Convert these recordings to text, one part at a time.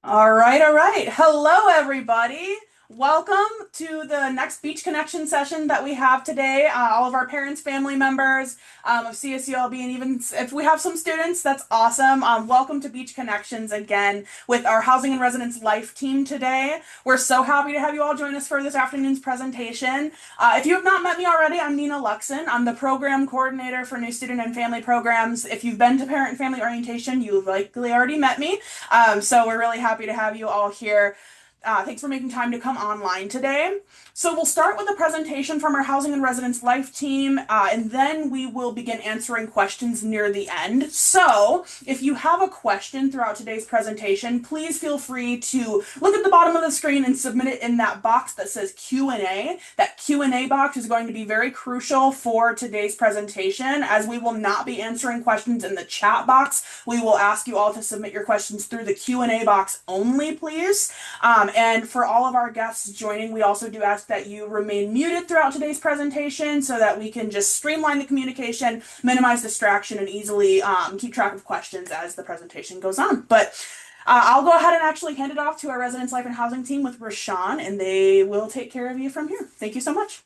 All right, all right. Hello, everybody. Welcome to the next Beach Connection session that we have today. All of our parents, family members of CSULB, and even if we have some students, that's awesome. Welcome to Beach Connections again with our Housing and Residence Life team today. We're so happy to have you all join us for this afternoon's presentation. If you have not met me already, I'm Nina Luxon. I'm the program coordinator for new student and family programs. If you've been to parent and family orientation, you've likely already met me. So we're really happy to have you all here. Thanks for making time to come online today. So we'll start with a presentation from our Housing and Residence Life team, and then we will begin answering questions near the end. So if you have a question throughout today's presentation, please feel free to look at the bottom of the screen and submit it in that box that says Q&A. That Q&A box is going to be very crucial for today's presentation, as we will not be answering questions in the chat box. We will ask you all to submit your questions through the Q&A box only, please. And for all of our guests joining, we also do ask that you remain muted throughout today's presentation so that we can just streamline the communication, minimize distraction, and easily keep track of questions as the presentation goes on. But I'll go ahead and actually hand it off to our Residence Life and Housing team with Rashawn, and they will take care of you from here. Thank you so much.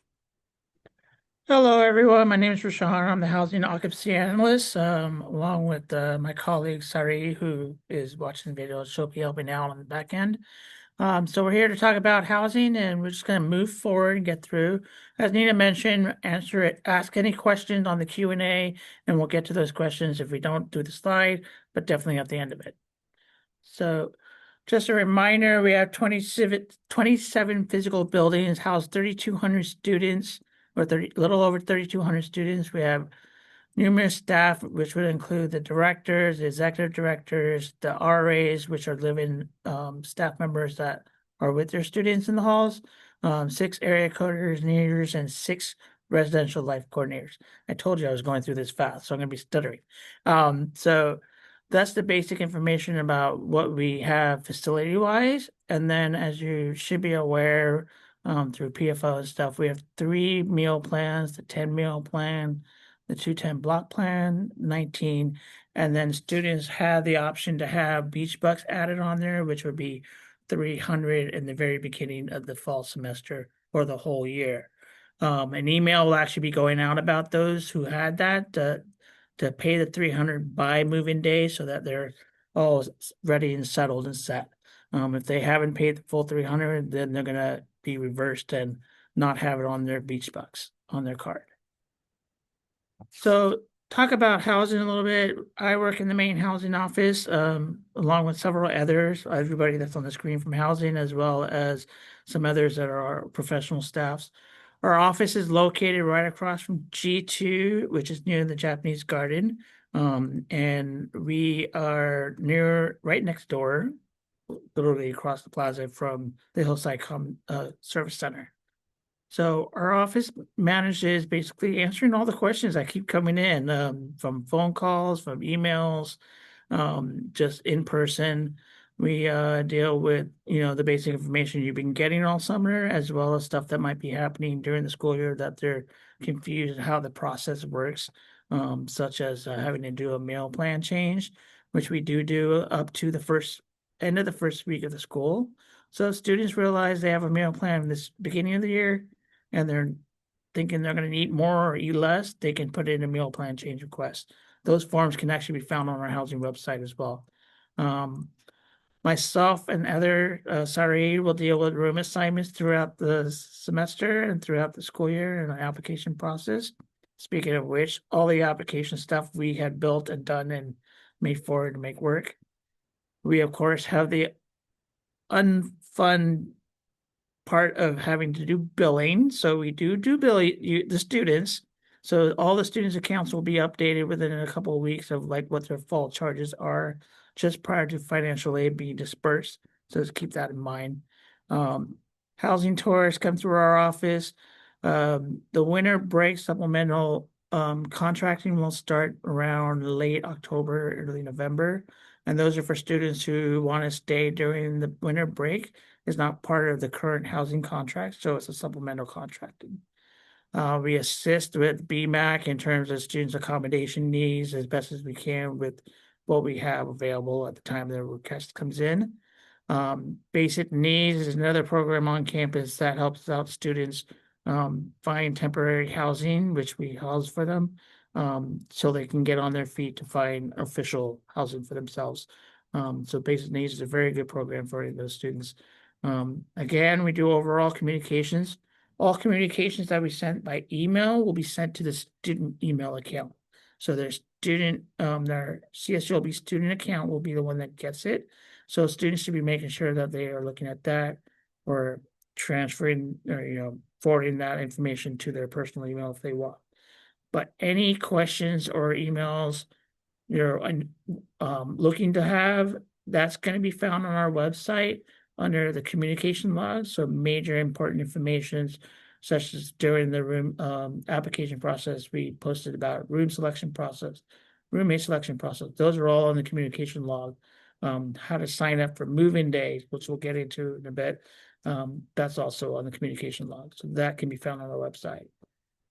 Hello, everyone. My name is Rashawn. I'm the housing occupancy analyst, along with my colleague Sari, who is watching the video. She'll be helping out on the back end. So we're here to talk about housing, and we're just going to move forward and get through. As Nina mentioned, ask any questions on the Q&A, and we'll get to those questions if we don't do the slide, but definitely at the end of it. So just a reminder, we have 27 physical buildings, house 3,200 students, or a little over 3,200 students. We have numerous staff, which would include the directors, the executive directors, the RAs, which are living staff members that are with their students in the halls, 6 area coordinators, and 6 residential life coordinators. I told you I was going through this fast, so I'm going to be stuttering. So that's the basic information about what we have facility-wise. And then, as you should be aware, through PFO and stuff, we have 3 meal plans: the 10 meal plan, the 210 block plan, 19, and then students have the option to have beach bucks added on there, which would be 300 in the very beginning of the fall semester or the whole year. An email will actually be going out about those who had that to pay the 300 by moving day, so that they're all ready and settled and set. If they haven't paid the full 300, then they're gonna be reversed and not have it on their beach bucks on their card. So talk about housing a little bit. I work in the main housing office, along with several others, everybody that's on the screen from housing, as well as some others that are our professional staffs. Our office is located right across from G2, which is near the Japanese Garden. And we are right next door, literally across the plaza from the Hillside Service Center. So our office manages basically answering all the questions that keep coming in, from phone calls, from emails, just in person. We deal with, the basic information you've been getting all summer, as well as stuff that might be happening during the school year that they're confused how the process works, such as having to do a meal plan change, which we do up to the end of the first week of the school. So students realize they have a meal plan this beginning of the year, and they're thinking they're going to eat more or eat less, they can put in a meal plan change request. Those forms can actually be found on our housing website as well. Myself and other Sari will deal with room assignments throughout the semester and throughout the school year and the application process. Speaking of which, all the application stuff we had built and done and made forward to make work. We, of course, have the unfun part of having to do billing. So we do billing the students. So all the students' accounts will be updated within a couple of weeks of like what their fall charges are just prior to financial aid being dispersed. So just keep that in mind. Housing tours come through our office. The winter break supplemental contracting will start around late October, early November. And those are for students who want to stay during the winter break. It's not part of the current housing contract, so it's a supplemental contracting. We assist with BMAC in terms of students' accommodation needs as best as we can with what we have available at the time the request comes in. Basic Needs is another program on campus that helps out students find temporary housing, which we house for them, so they can get on their feet to find official housing for themselves. So Basic Needs is a very good program for those students. Again, we do overall communications. All communications that we sent by email will be sent to the student email account. So their CSULB student account will be the one that gets it. So students should be making sure that they are looking at that or transferring or, forwarding that information to their personal email if they want. But any questions or emails you're looking to have, that's going to be found on our website under the communication logs. So major important informations such as during the room application process, we posted about room selection process, roommate selection process. Those are all on the communication log. How to sign up for move-in days, which we'll get into in a bit. That's also on the communication log. So that can be found on our website.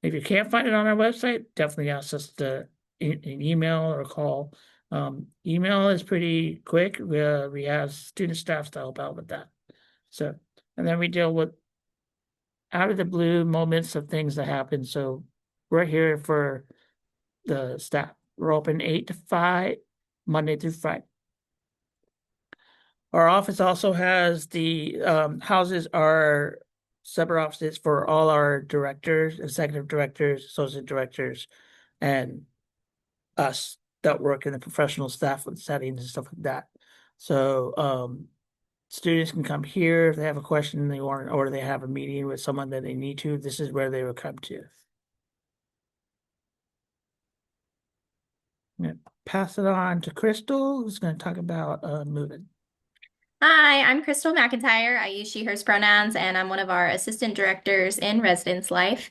If you can't find it on our website, definitely ask us to an email or call. Email is pretty quick. We have student staff to help out with that. So, and then we deal with out of the blue moments of things that happen. So we're here for the staff. We're open 8 to 5, Monday through Friday. Our office also has the houses are separate offices for all our directors, executive directors, associate directors, and us that work in the professional staff settings and stuff like that. So students can come here if they have a question they want, or they have a meeting with someone that they need to. This is where they will come to. I'm gonna pass it on to Crystal, who's going to talk about moving. Hi, I'm Crystal McIntyre. I use she, hers pronouns, and I'm one of our assistant directors in residence life.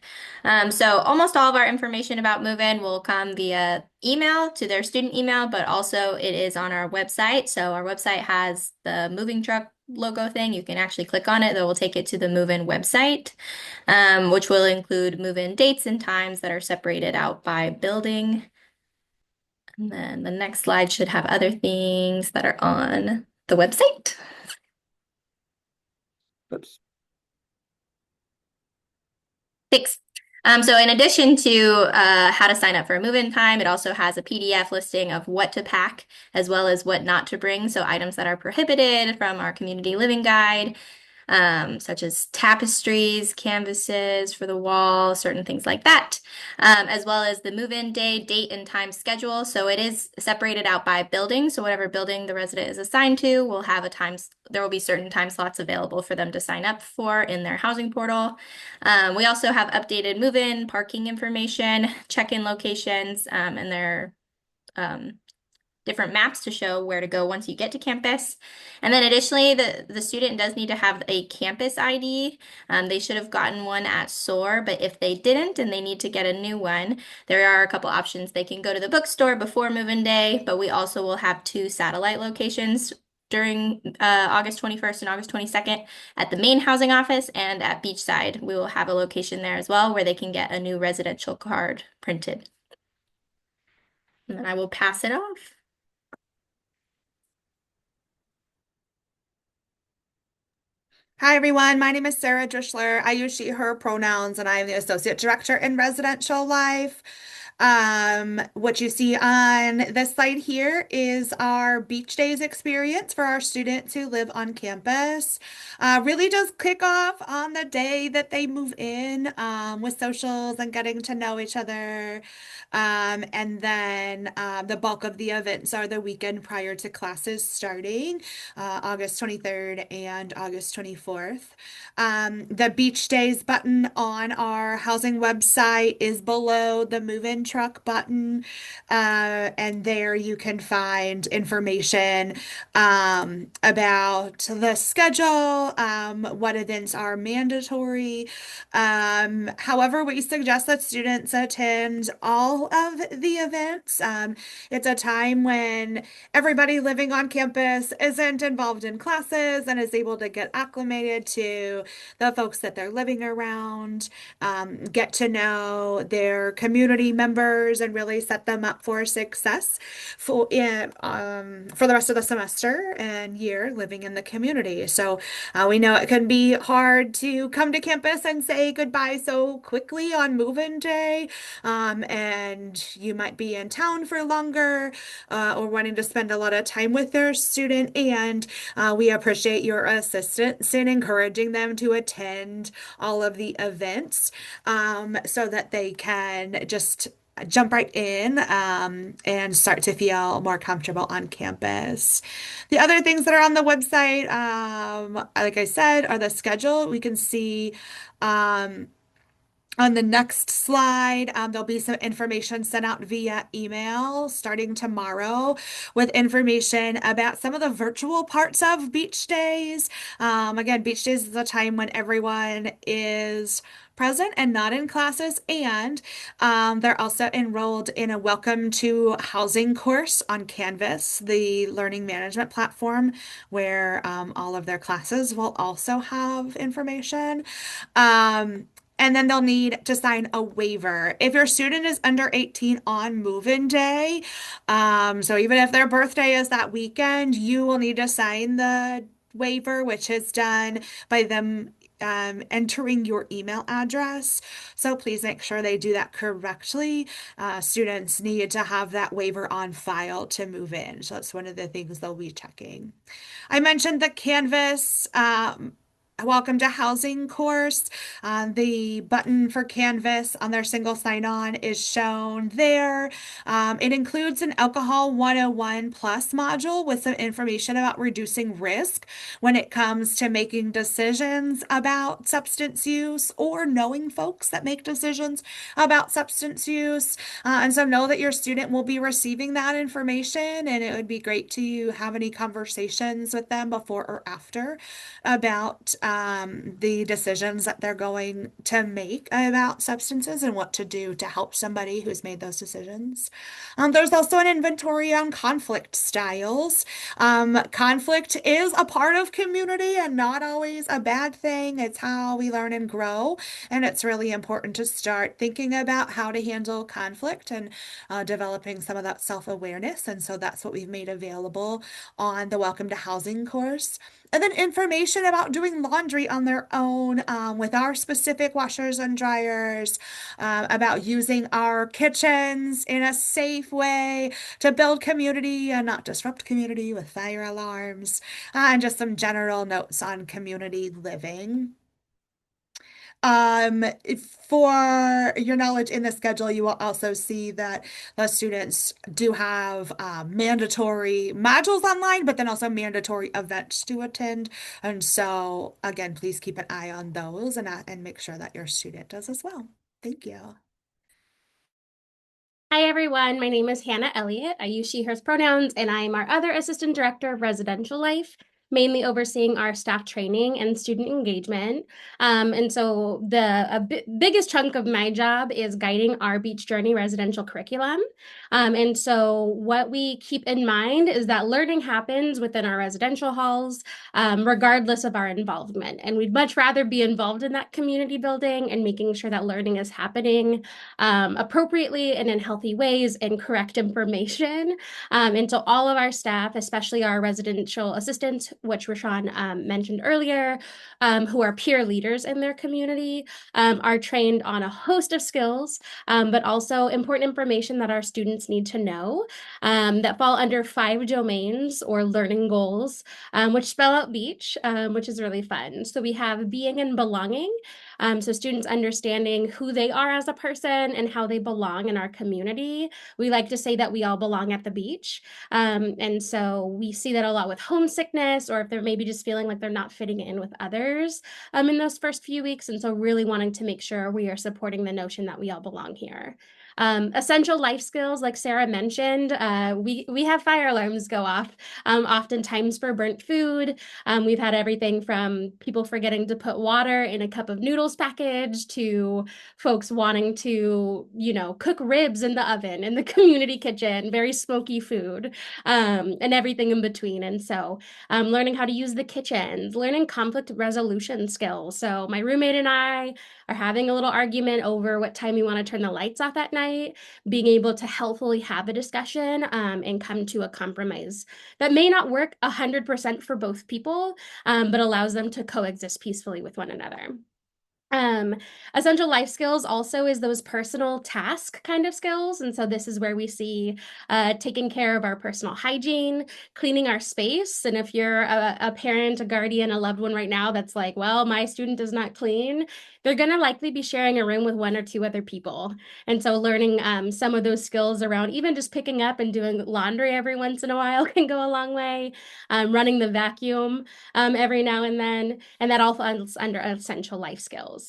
So almost all of our information about move-in will come via email to their student email, but also it is on our website. So our website has the moving truck logo thing. You can actually click on it. That will take it to the move-in website, which will include move-in dates and times that are separated out by building. And then the next slide should have other things that are on the website. Oops. Thanks. So in addition to how to sign up for a move-in time, it also has a PDF listing of what to pack as well as what not to bring. So items that are prohibited from our community living guide, such as tapestries, canvases for the wall, certain things like that, as well as the move-in day, date, and time schedule. So it is separated out by building. So whatever building the resident is assigned to will have there will be certain time slots available for them to sign up for in their housing portal. We also have updated move-in parking information, check-in locations, and their different maps to show where to go once you get to campus. And then additionally, the student does need to have a campus ID. They should have gotten one at SOAR, but if they didn't and they need to get a new one, there are a couple options. They can go to the bookstore before move-in day, but we also will have 2 satellite locations during August 21st and August 22nd at the main housing office, and at Beachside. We will have a location there as well where they can get a new residential card printed. And then I will pass it off. Hi, everyone. My name is Sarah Drischler. I use she, her pronouns, and I am the Associate Director in Residential Life. What you see on this slide here is our Beach Days experience for our students who live on campus. Really does kick off on the day that they move in with socials and getting to know each other. And then the bulk of the events are the weekend prior to classes starting, August 23rd and August 24th. The Beach Days button on our housing website is below the move-in truck button. And there you can find information about the schedule, what events are mandatory. However, we suggest that students attend all of the events. It's a time when everybody living on campus isn't involved in classes and is able to get acclimated to the folks that they're living around, get to know their community members members and really set them up for success for the rest of the semester and year living in the community. So we know it can be hard to come to campus and say goodbye so quickly on move-in day, and you might be in town for longer or wanting to spend a lot of time with their student, and we appreciate your assistance in encouraging them to attend all of the events so that they can just jump right in and start to feel more comfortable on campus. The other things that are on the website, like I said, are the schedule. We can see on the next slide, there'll be some information sent out via email starting tomorrow with information about some of the virtual parts of beach days. Again, beach days is a time when everyone is present and not in classes, and they're also enrolled in a Welcome to Housing course on Canvas, the learning management platform, where all of their classes will also have information. And then they'll need to sign a waiver. If your student is under 18 on move-in day, so even if their birthday is that weekend, you will need to sign the waiver, which is done by them entering your email address. So please make sure they do that correctly. Students need to have that waiver on file to move in. So that's one of the things they'll be checking. I mentioned the Canvas Welcome to Housing course. The button for Canvas on their single sign-on is shown there. It includes an Alcohol 101 Plus module with some information about reducing risk when it comes to making decisions about substance use or knowing folks that make decisions about substance use. And so know that your student will be receiving that information, and it would be great to have any conversations with them before or after about the decisions that they're going to make about substances and what to do to help somebody who's made those decisions. There's also an inventory on conflict styles. Conflict is a part of community and not always a bad thing. It's how we learn and grow, and it's really important to start thinking about how to handle conflict and developing some of that self-awareness. And so that's what we've made available on the Welcome to Housing course. And then information about doing laundry on their own with our specific washers and dryers, about using our kitchens in a safe way to build community and not disrupt community with fire alarms, and just some general notes on community living. For your knowledge, in the schedule, you will also see that the students do have mandatory modules online, but then also mandatory events to attend. And so, again, please keep an eye on those and make sure that your student does as well. Thank you. Hi, everyone. My name is Hannah Elliott. I use she, hers pronouns, and I am our other Assistant Director of Residential Life, mainly overseeing our staff training and student engagement. And so the biggest chunk of my job is guiding our Beach Journey residential curriculum. And so what we keep in mind is that learning happens within our residential halls, regardless of our involvement. And we'd much rather be involved in that community building and making sure that learning is happening appropriately and in healthy ways and correct information. And so all of our staff, especially our residential assistants, which Rashawn mentioned earlier, who are peer leaders in their community, are trained on a host of skills, but also important information that our students need to know that fall under 5 domains or learning goals, which spell out beach, which is really fun. So we have being and belonging. So students understanding who they are as a person and how they belong in our community. We like to say that we all belong at the beach. And so we see that a lot with homesickness, or if they're maybe just feeling like they're not fitting in with others in those first few weeks. And so really wanting to make sure we are supporting the notion that we all belong here. Essential life skills, like Sarah mentioned, we have fire alarms go off, oftentimes for burnt food. We've had everything from people forgetting to put water in a cup of noodles package to folks wanting to, cook ribs in the oven in the community kitchen, very smoky food, and everything in between. And so learning how to use the kitchens, learning conflict resolution skills. So my roommate and I are having a little argument over what time we want to turn the lights off at night. night, being able to helpfully have a discussion and come to a compromise that may not work 100% for both people, but allows them to coexist peacefully with one another. Um, Essential life skills also is those personal task kind of skills. And so this is where we see taking care of our personal hygiene, cleaning our space. And if you're a parent, a guardian, a loved one right now that's like, well, my student does not clean, they're going to likely be sharing a room with one or two other people. And so learning some of those skills around even just picking up and doing laundry every once in a while can go a long way. Running the vacuum every now and then. And that all falls under essential life skills.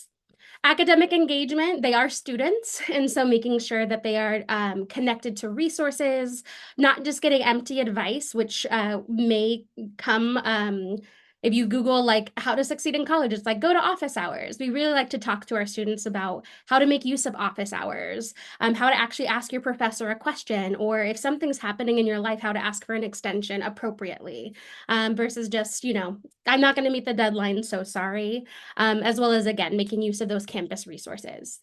Academic engagement, they are students, and so making sure that they are connected to resources, not just getting empty advice, which may come if you Google like how to succeed in college, it's like go to office hours. We really like to talk to our students about how to make use of office hours, how to actually ask your professor a question, or if something's happening in your life, how to ask for an extension appropriately, versus just, I'm not going to meet the deadline, so sorry, as well as, again, making use of those campus resources.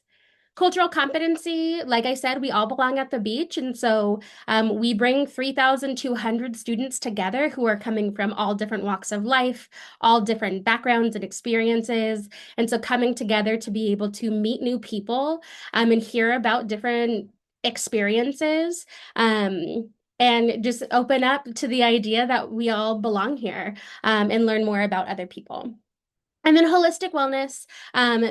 Cultural competency, like I said, we all belong at the beach. And so we bring 3,200 students together who are coming from all different walks of life, all different backgrounds and experiences. And so coming together to be able to meet new people and hear about different experiences. And just open up to the idea that we all belong here and learn more about other people. And then holistic wellness.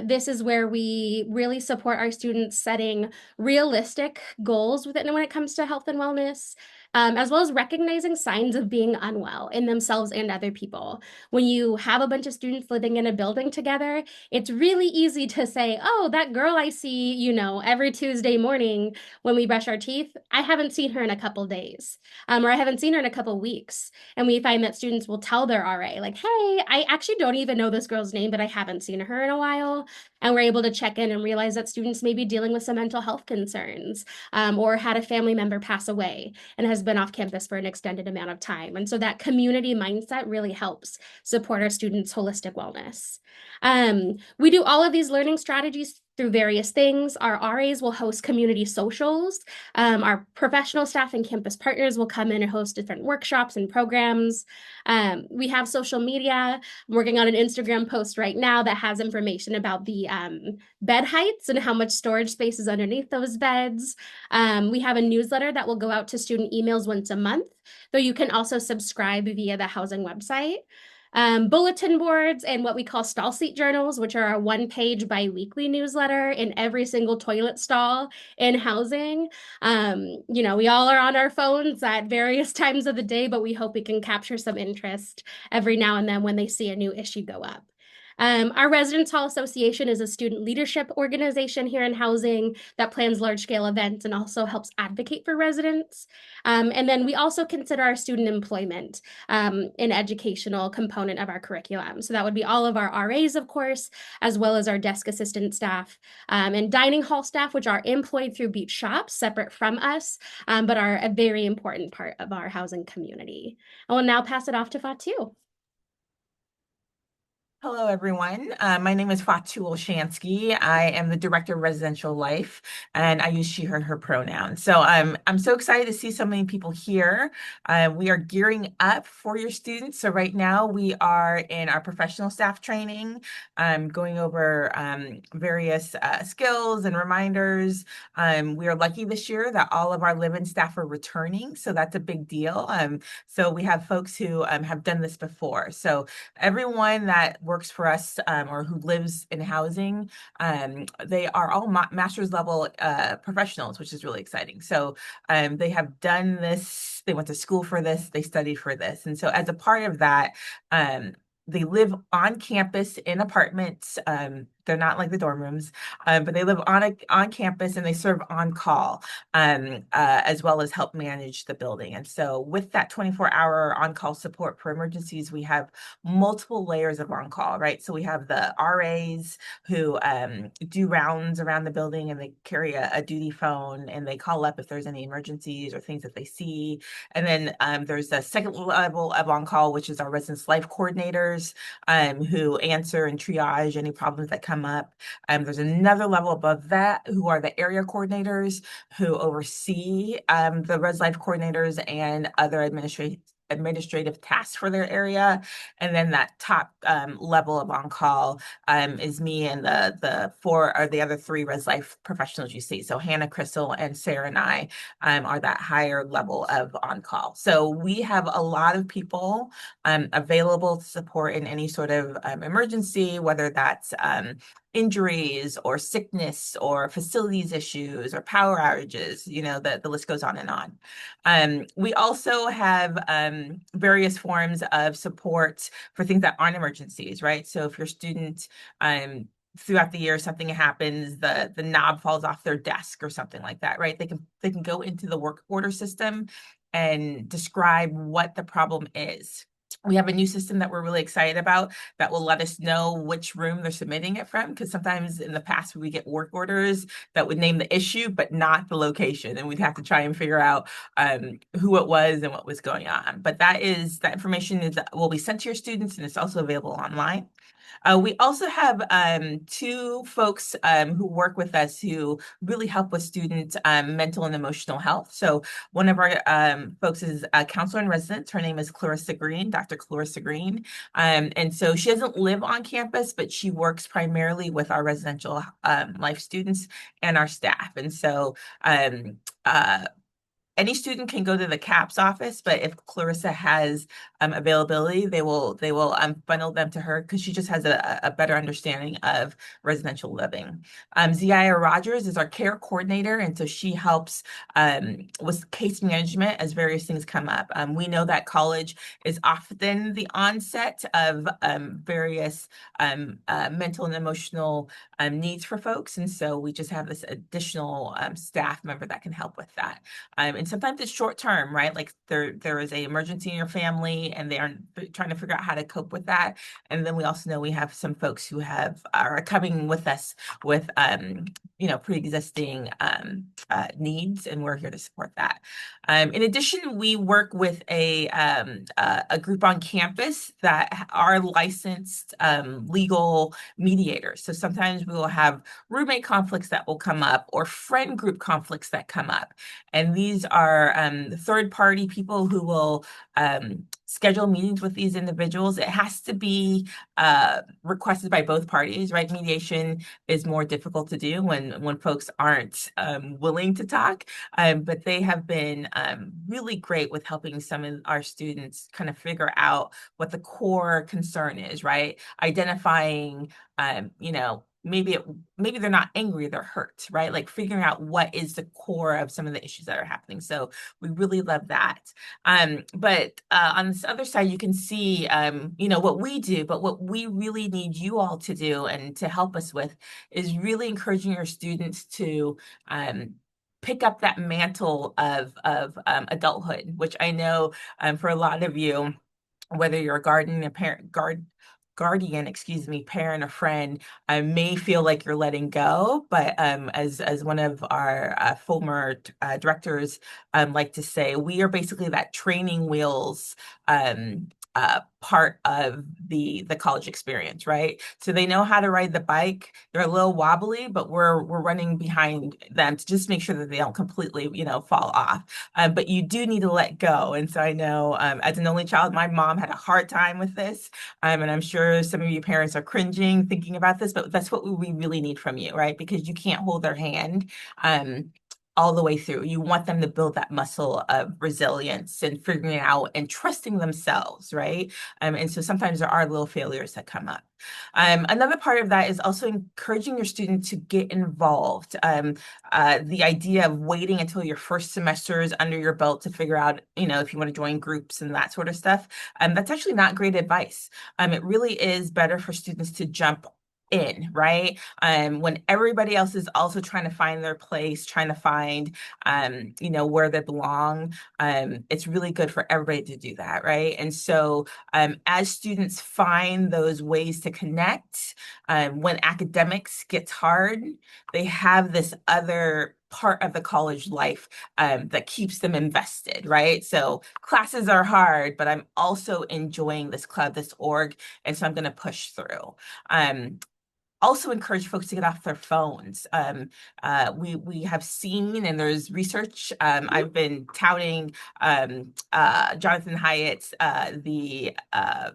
This is where we really support our students setting realistic goals when it comes to health and wellness, as well as recognizing signs of being unwell in themselves and other people. When you have a bunch of students living in a building together, it's really easy to say, oh, that girl I see, every Tuesday morning when we brush our teeth, I haven't seen her in a couple days, or I haven't seen her in a couple weeks. And we find that students will tell their RA, like, hey, I actually don't even know this girl's name, but I haven't seen her in a while. And we're able to check in and realize that students may be dealing with some mental health concerns, or had a family member pass away and has been off campus for an extended amount of time. And so that community mindset really helps support our students' holistic wellness. We do all of these learning strategies through various things. Our RAs will host community socials. Our professional staff and campus partners will come in and host different workshops and programs. We have social media. I'm working on an Instagram post right now that has information about the bed heights and how much storage space is underneath those beds. We have a newsletter that will go out to student emails once a month, though you can also subscribe via the housing website. Bulletin boards and what we call stall seat journals, which are a one-page bi-weekly newsletter in every single toilet stall in housing. We all are on our phones at various times of the day, but we hope we can capture some interest every now and then when they see a new issue go up. Our Residence Hall Association is a student leadership organization here in housing that plans large-scale events and also helps advocate for residents. And then we also consider our student employment an educational component of our curriculum. So that would be all of our RAs, of course, as well as our desk assistant staff and dining hall staff, which are employed through Beach Shops, separate from us, but are a very important part of our housing community. I will now pass it off to Fatu. Hello, everyone. My name is Fatu Olshansky. I am the Director of Residential Life, and I use she, her pronouns. So I'm so excited to see so many people here. We are gearing up for your students. So right now we are in our professional staff training, going over various skills and reminders. We are lucky this year that all of our live-in staff are returning, so that's a big deal. So we have folks who have done this before. So everyone that works for us or who lives in housing, they are all master's level professionals, which is really exciting. So they have done this, they went to school for this, they studied for this. And so as a part of that, they live on campus in apartments. They're not like the dorm rooms, but they live on campus and they serve on call, as well as help manage the building. And so with that 24-hour on-call support for emergencies, we have multiple layers of on-call, right? So we have the RAs who do rounds around the building and they carry a duty phone and they call up if there's any emergencies or things that they see. And then there's a second level of on-call, which is our residence life coordinators, who answer and triage any problems that come come up. There's another level above that who are the area coordinators who oversee the Res Life coordinators and other administrative tasks for their area. And then that top level of on-call is me and the four or the other three Res Life professionals you see. So Hannah, Crystal, and Sarah and I are that higher level of on-call. So we have a lot of people available to support in any sort of emergency, whether that's injuries or sickness or facilities issues or power outages, the list goes on and on. We also have various forms of support for things that aren't emergencies, right? So if your student throughout the year something happens, the knob falls off their desk or something like that, right? They can go into the work order system and describe what the problem is. We have a new system that we're really excited about that will let us know which room they're submitting it from, because sometimes in the past we get work orders that would name the issue but not the location, and we'd have to try and figure out who it was and what was going on. But that information will be sent to your students, and it's also available online. We also have two folks who work with us who really help with student mental and emotional health. So one of our folks is a counselor in residence. Her name is Clarissa Green, Dr. Clarissa Green. And so she doesn't live on campus, but she works primarily with our residential life students and our staff. And so any student can go to the CAPS office, but if Clarissa has availability, they will funnel them to her because she just has a better understanding of residential living. Ziya Rogers is our care coordinator, and so she helps with case management as various things come up. We know that college is often the onset of various mental and emotional needs for folks, and so we just have this additional staff member that can help with that. And sometimes it's short term, right? Like there is a emergency in your family and they are trying to figure out how to cope with that. And then we also know we have some folks who are coming with us with pre-existing needs, and we're here to support that. In addition, we work with a group on campus that are licensed legal mediators. So sometimes we will have roommate conflicts that will come up or friend group conflicts that come up. And these are third-party people who will schedule meetings with these individuals. It has to be requested by both parties, right? Mediation is more difficult to do when folks aren't willing to talk, but they have been really great with helping some of our students kind of figure out what the core concern is, right? Identifying, maybe they're not angry, they're hurt, right? Like figuring out what is the core of some of the issues that are happening. So we really love that. But on this other side, you can see, what we do, but what we really need you all to do and to help us with is really encouraging your students to pick up that mantle of adulthood, which I know for a lot of you, whether you're a guardian, parent or friend, may feel like you're letting go, but as one of our former directors like to say, we are basically that training wheels part of the college experience, right? So they know how to ride the bike. They're a little wobbly, but we're running behind them to just make sure that they don't completely, fall off. But you do need to let go. And so I know as an only child, my mom had a hard time with this. And I'm sure some of you parents are cringing thinking about this, but that's what we really need from you, right? Because you can't hold their hand all the way through. You want them to build that muscle of resilience and figuring it out and trusting themselves, right? And so sometimes there are little failures that come up. Another part of that is also encouraging your student to get involved. The idea of waiting until your first semester is under your belt to figure out, if you want to join groups and that sort of stuff, that's actually not great advice. It really is better for students to jump in, right? When everybody else is also trying to find their place, trying to find, where they belong, it's really good for everybody to do that, right? And so as students find those ways to connect, when academics gets hard, they have this other part of the college life that keeps them invested, right? So classes are hard, but I'm also enjoying this club, this org, and so I'm going to push through. also encourage folks to get off their phones. We have seen, and there's research. I've been touting Jonathan Haidt's The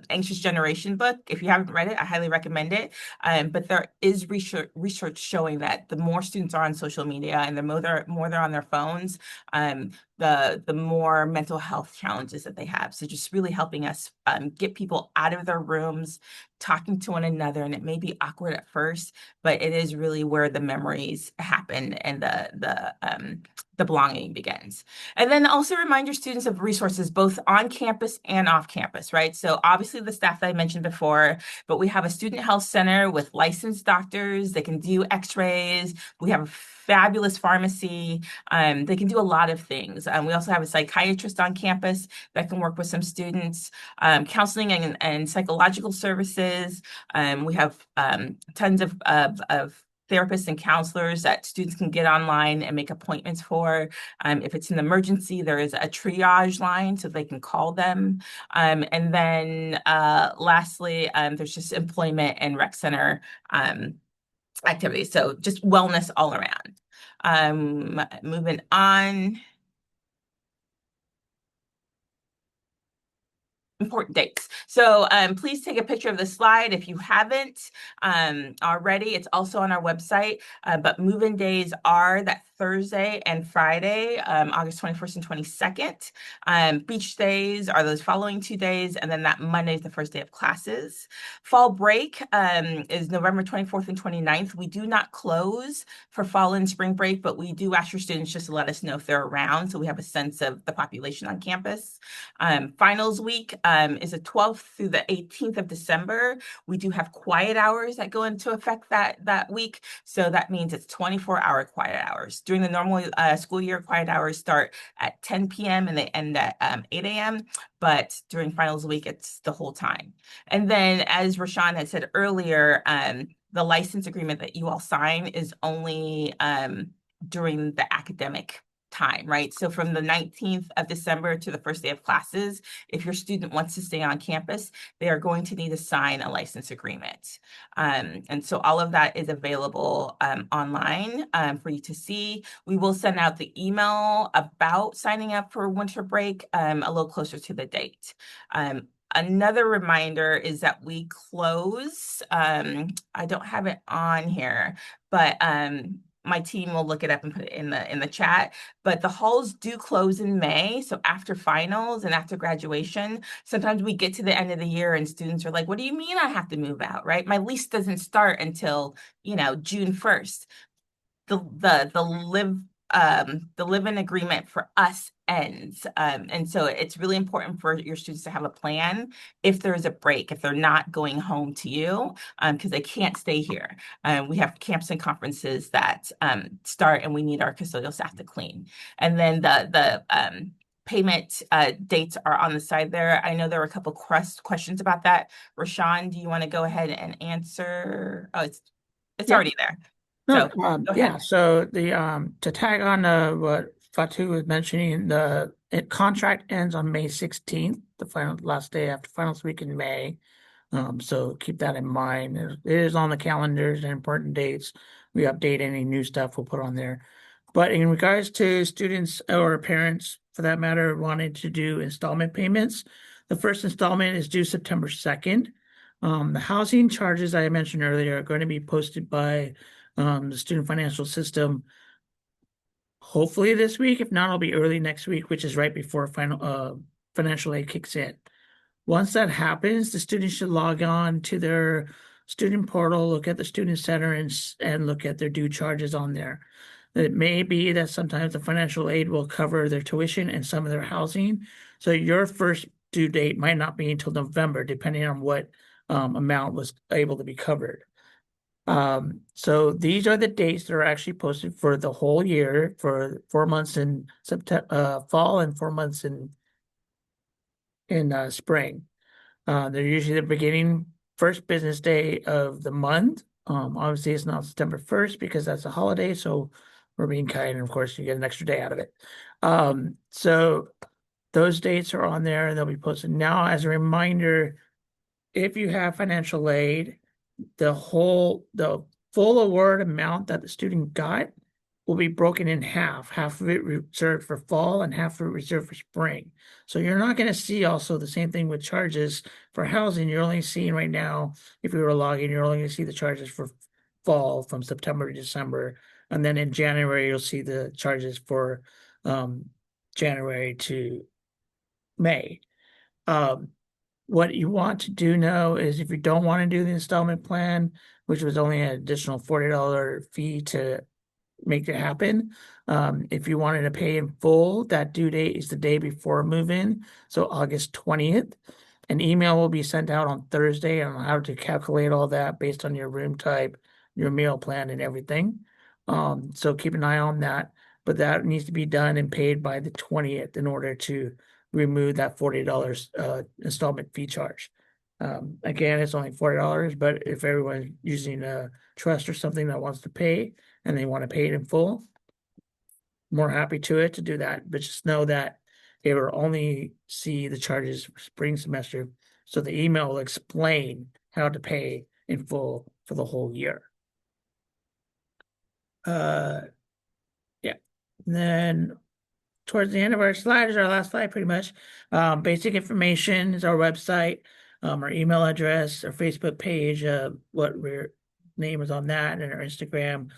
Anxious Generation book. If you haven't read it, I highly recommend it. But there is research showing that the more students are on social media and the more they're on their phones, the more mental health challenges that they have. So just really helping us get people out of their rooms, talking to one another. And it may be awkward at first, but it is really where the memories happen and the belonging begins. And then also remind your students of resources both on campus and off campus, right? So obviously the staff that I mentioned before, but we have a student health center with licensed doctors. They can do x-rays. We have a fabulous pharmacy. They can do a lot of things. We also have a psychiatrist on campus that can work with some students, counseling and psychological services. We have tons of therapists and counselors that students can get online and make appointments for. If it's an emergency, there is a triage line so they can call them. And then lastly, there's just employment and rec center activities. So just wellness all around. Moving on. Important dates. So please take a picture of the slide if you haven't already. It's also on our website, but move-in days are that Thursday and Friday, August 21st and 22nd. Beach days are those following 2 days, and then that Monday is the first day of classes. Fall break is November 24th and 29th. We do not close for fall and spring break, but we do ask your students just to let us know if they're around so we have a sense of the population on campus. Finals week is the 12th through the 18th of December. We do have quiet hours that go into effect that week. So that means it's 24-hour quiet hours. During the normal school year, quiet hours start at 10 p.m. and they end at 8 a.m. But during finals week, it's the whole time. And then, as Rashawn had said earlier, the license agreement that you all sign is only during the academic time, right? So from the 19th of December to the first day of classes, if your student wants to stay on campus, they are going to need to sign a license agreement. And so all of that is available online for you to see. We will send out the email about signing up for winter break a little closer to the date. Another reminder is that we close, I don't have it on here, but my team will look it up and put it in the chat, but the halls do close in May. So after finals and after graduation, sometimes we get to the end of the year and students are like, what do you mean I have to move out, right? My lease doesn't start until, June 1st. The live-in agreement for us ends. And so it's really important for your students to have a plan if there's a break, if they're not going home to you, because they can't stay here. We have camps and conferences that start and we need our custodial staff to clean. And then the payment dates are on the side there. I know there were a couple questions about that. Rashawn, do you want to go ahead and answer? Oh, it's Yeah. already there. No, So go yeah. ahead. So the to tag on what Fatu was mentioning, the contract ends on May 16th, the last day after finals week in May. So keep that in mind. It is on the calendars and important dates. We update any new stuff we'll put on there. But in regards to students or parents, for that matter, wanting to do installment payments, the first installment is due September 2nd. The housing charges I mentioned earlier are going to be posted by the student financial system hopefully this week. If not, it'll be early next week, which is right before final financial aid kicks in. Once that happens, the students should log on to their student portal, look at the student center, and look at their due charges on there. It may be that sometimes the financial aid will cover their tuition and some of their housing. So your first due date might not be until November, depending on what amount was able to be covered. So these are the dates that are actually posted for the whole year, for 4 months in September, fall, and 4 months in spring. They're usually the beginning first business day of the month. Obviously it's not September 1st because that's a holiday, so we're being kind, and of course you get an extra day out of it. So those dates are on there and they'll be posted. Now, as a reminder, if you have financial aid, the full award amount that the student got will be broken in half of it reserved for fall and half of it reserved for spring. So you're not going to see also the same thing with charges for housing. You're only seeing right now, if you were logging, you're only going to see the charges for fall from September to December. And then in January, you'll see the charges for January to May. What you want to do now is if you don't want to do the installment plan, which was only an additional $40 fee to make it happen. If you wanted to pay in full, that due date is the day before move-in, so August 20th. An email will be sent out on Thursday on how to calculate all that based on your room type, your meal plan, and everything. So keep an eye on that, but that needs to be done and paid by the 20th in order to remove that $40 installment fee charge. Again, it's only $40, but if everyone's using a trust or something that wants to pay and they want to pay it in full, more happy to do that. But just know that it will only see the charges for spring semester. So the email will explain how to pay in full for the whole year. Yeah. Then towards the end of our slide is our last slide, pretty much. Basic information is our website, our email address, our Facebook page, what our name is on that, and our Instagram.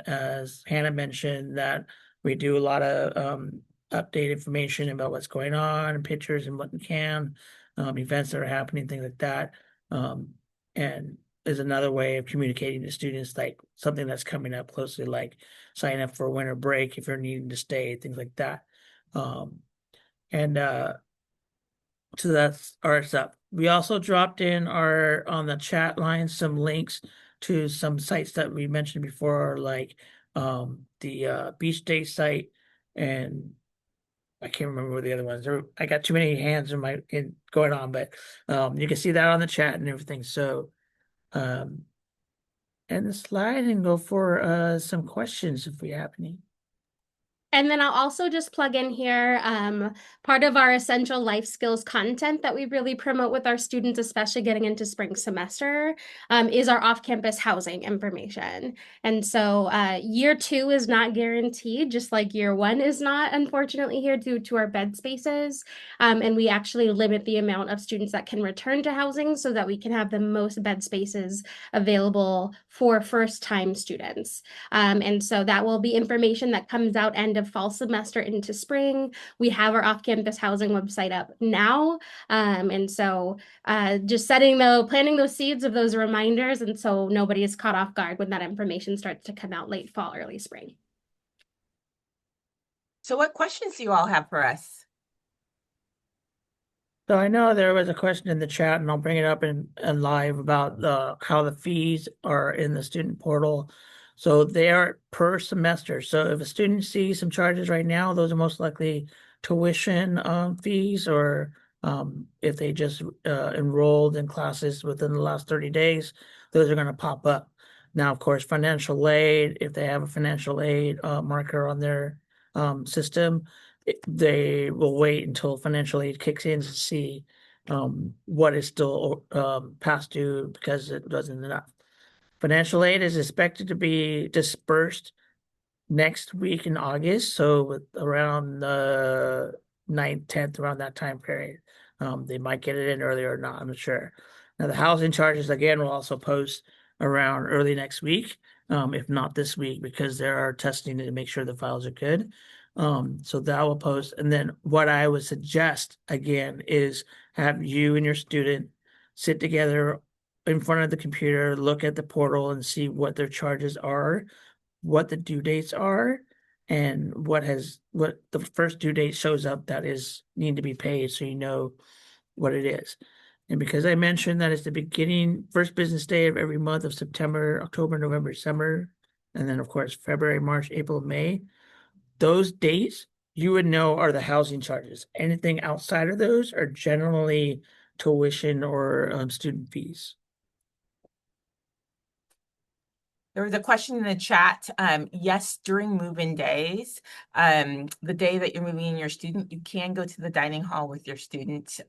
As Hannah mentioned, that we do a lot of update information about what's going on, pictures and what we can, events that are happening, things like that. And is another way of communicating to students, like something that's coming up closely, like sign up for winter break if you're needing to stay, things like that. So that's our stuff. We also dropped in on the chat line some links to some sites that we mentioned before, like the Beach Day site, and I can't remember what the other ones are. I got too many hands going on, but you can see that on the chat and everything. So end the slide and go for some questions if we have any. And then I'll also just plug in here, part of our essential life skills content that we really promote with our students, especially getting into spring semester, is our off-campus housing information. And so year 2 is not guaranteed, just like year 1 is not, unfortunately, here due to our bed spaces. And we actually limit the amount of students that can return to housing so that we can have the most bed spaces available for first-time students. And so that will be information that comes out end of fall semester into spring. We have our off-campus housing website up now. And so just planting those seeds of those reminders, and so nobody is caught off guard when that information starts to come out late fall, early spring. So what questions do you all have for us? So I know there was a question in the chat, and I'll bring it up in live about how the fees are in the student portal. So they are per semester. So if a student sees some charges right now, those are most likely tuition fees, or if they just enrolled in classes within the last 30 days, those are going to pop up. Now, of course, financial aid, if they have a financial aid marker on their system, they will wait until financial aid kicks in to see what is still past due because it wasn't enough. Financial aid is expected to be dispersed next week in August, so around the 9th, 10th, around that time period. They might get it in earlier or not, I'm not sure. Now, the housing charges, again, will also post around early next week, if not this week, because there are testing to make sure the files are good. So that will post. And then what I would suggest, again, is have you and your student sit together in front of the computer, look at the portal and see what their charges are, what the due dates are, and what the first due date shows up that is need to be paid, so you know what it is. And because I mentioned that it's the first business day of every month of September, October, November, December, and then of course February, March, April, May, those dates you would know are the housing charges. Anything outside of those are generally tuition or student fees. There was a question in the chat. Yes, during move-in days, the day that you're moving in your student, you can go to the dining hall with your student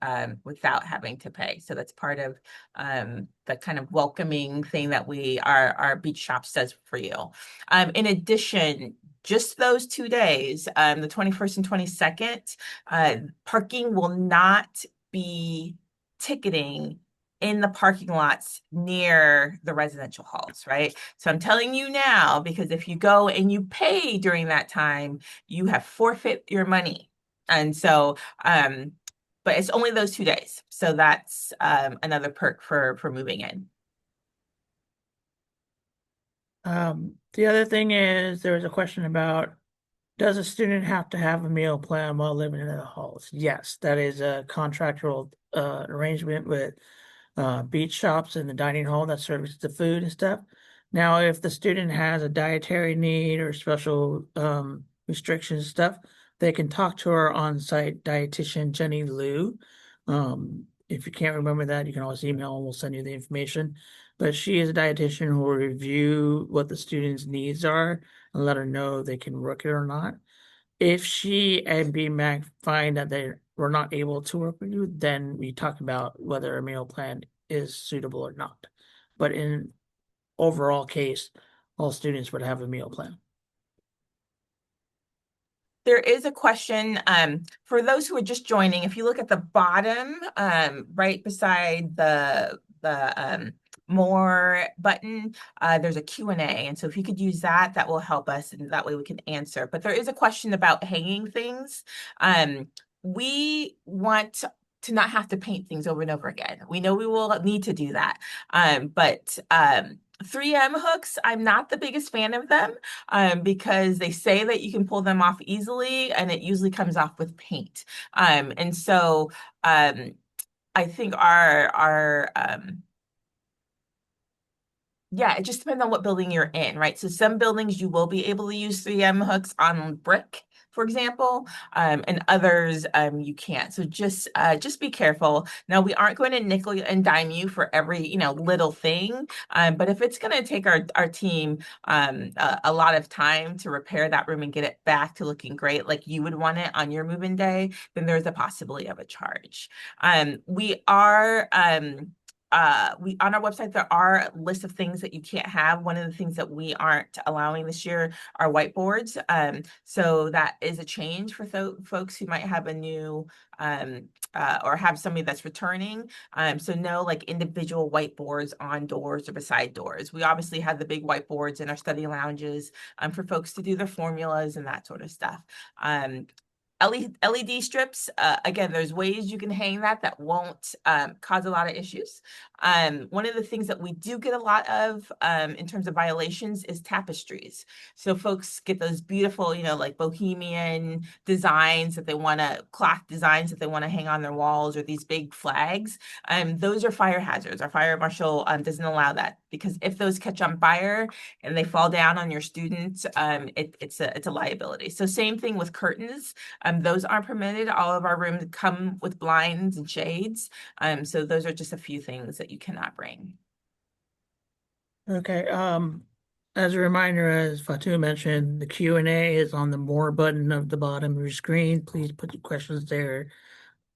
without having to pay. So that's part of the kind of welcoming thing that our beach shops does for you. In addition, just those 2 days, the 21st and 22nd, parking will not be ticketing in the parking lots near the residential halls, right? So I'm telling you now, because if you go and you pay during that time, you have forfeit your money. And so, but it's only those 2 days. So that's another perk for moving in. The other thing is there was a question about, does a student have to have a meal plan while living in the halls? Yes, that is a contractual arrangement with beach shops and the dining hall that serves the food and stuff. Now, if the student has a dietary need or special restrictions and stuff, they can talk to our on-site dietitian, Jenny Liu. If you can't remember that, you can always email and we'll send you the information. But she is a dietitian who will review what the student's needs are and let her know they can work it or not. If she and BMAC find that they were not able to work with you, then we talk about whether a meal plan is suitable or not. But in overall case, all students would have a meal plan. There is a question for those who are just joining. If you look at the bottom, right beside the more button, there's a Q&A. And so if you could use that, that will help us, and that way we can answer. But there is a question about hanging things. We want to not have to paint things over and over again. We know we will need to do that. But 3M hooks, I'm not the biggest fan of them because they say that you can pull them off easily and it usually comes off with paint. And so I think yeah, it just depends on what building you're in, right? So some buildings you will be able to use 3M hooks on brick, for example, and others you can't. So just be careful. Now, we aren't going to nickel and dime you for every little thing, but if it's going to take our team a lot of time to repair that room and get it back to looking great, like you would want it on your move-in day, then there's a possibility of a charge. We are on our website, there are lists of things that you can't have. One of the things that we aren't allowing this year are whiteboards. So that is a change for folks who might have a new or have somebody that's returning. So no like individual whiteboards on doors or beside doors. We obviously have the big whiteboards in our study lounges for folks to do their formulas and that sort of stuff. LED strips, again, there's ways you can hang that won't cause a lot of issues. One of the things that we do get a lot of in terms of violations is tapestries. So folks get those beautiful, like bohemian designs that they want to, cloth designs that they want to hang on their walls, or these big flags. Those are fire hazards. Our fire marshal doesn't allow that, because if those catch on fire and they fall down on your students, it's a liability. So same thing with curtains. Those aren't permitted. All of our rooms come with blinds and shades. So those are just a few things that you cannot bring. Okay. As a reminder, as Fatu mentioned, the Q&A is on the more button of the bottom of your screen. Please put your questions there.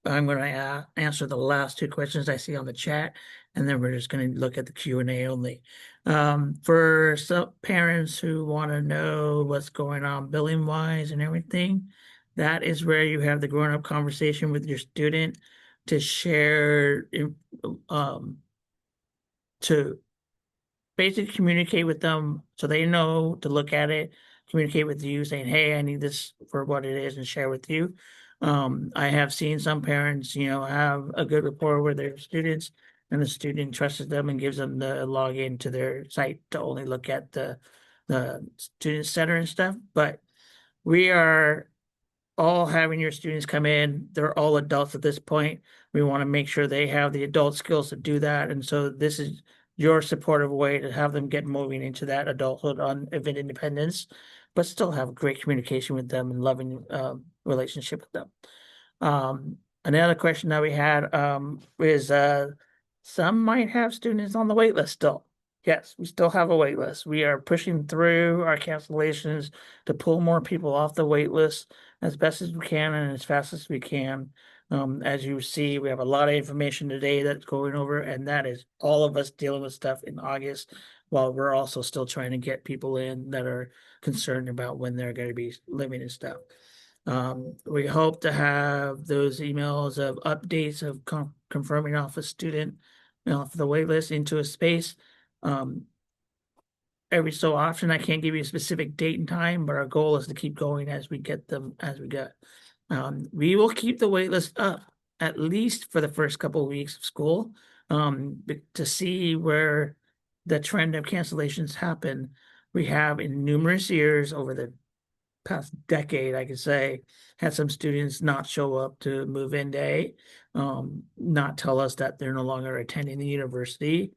I'm going to answer the last two questions I see on the chat, and then we're just going to look at the Q&A only. For some parents who want to know what's going on billing wise and everything, that is where you have the grown-up conversation with your student to share, to basically communicate with them so they know to look at it, communicate with you saying, hey, I need this for what it is, and share with you. I have seen some parents, have a good rapport with their students, and the student trusts them and gives them the login to their site to only look at the student center and stuff. But we are all having your students come in. They're all adults at this point. We want to make sure they have the adult skills to do that. And so this is your supportive way to have them get moving into that adulthood of independence, but still have great communication with them and loving relationship with them. Another question that we had is some might have students on the wait list still. Yes, we still have a wait list. We are pushing through our cancellations to pull more people off the wait list as best as we can and as fast as we can. As you see, we have a lot of information today that's going over, and that is all of us dealing with stuff in August, while we're also still trying to get people in that are concerned about when they're going to be living and stuff. We hope to have those emails of updates of confirming off a student off the wait list into a space. Every so often, I can't give you a specific date and time, but our goal is to keep going as we get them as we go. We will keep the wait list up at least for the first couple of weeks of school to see where the trend of cancellations happen. We have in numerous years over the past decade, I could say, had some students not show up to move-in day, not tell us that they're no longer attending the university.